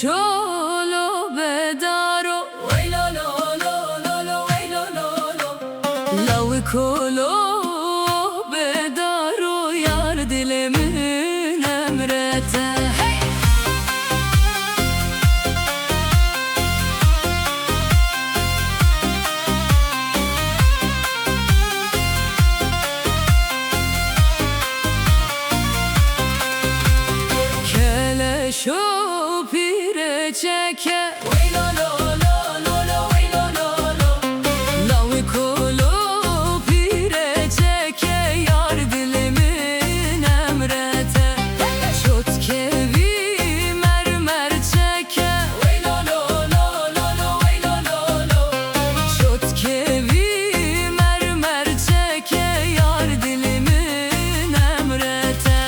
شولو بدارو ویلو لو لو لو لو ویلو لو لو لاوی کولو بدارو yar dilimin emrete Keleşo pire çeke Veylo lo lo lo lo veylo lo lo Lavi kolo pire çeke Yar dilimin emrete Şut kevi mermer çeke Veylo lo lo lo lo veylo lo lo Şut kevi mermer çeke Yar dilimin emrete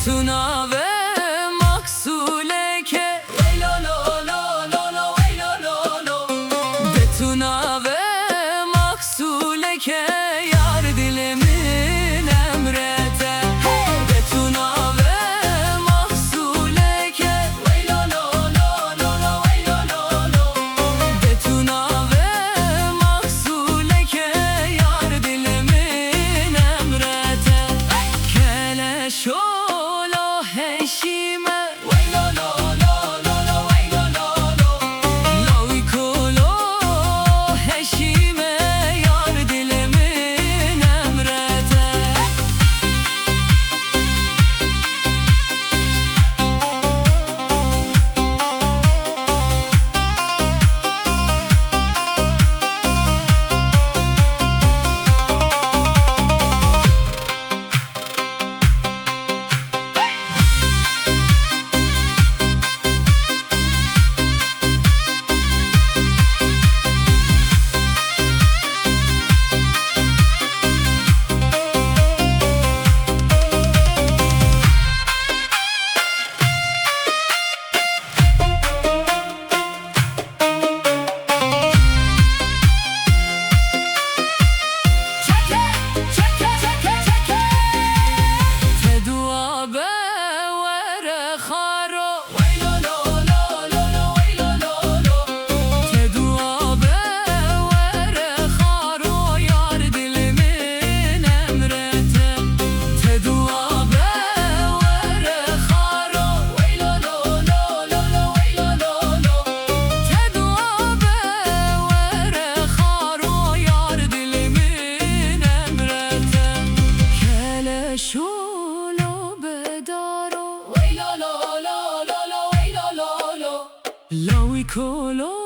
Tuna ve maksuleke Veylo lo lo lo lo veylo lo lo Betuna ve maksuleke Yar dilimin emrete Betuna ve maksuleke Veylo lo lo lo lo veylo lo lo Betuna ve maksuleke Yar dilimin emrete Keleşo Heşime Veylo lo lo lo lo veylo lo lo Lavi kolo heşime Yar dilimin emrete Şolo bedaro Veylo lo lo lo lo veylo lo lo Lavi kolo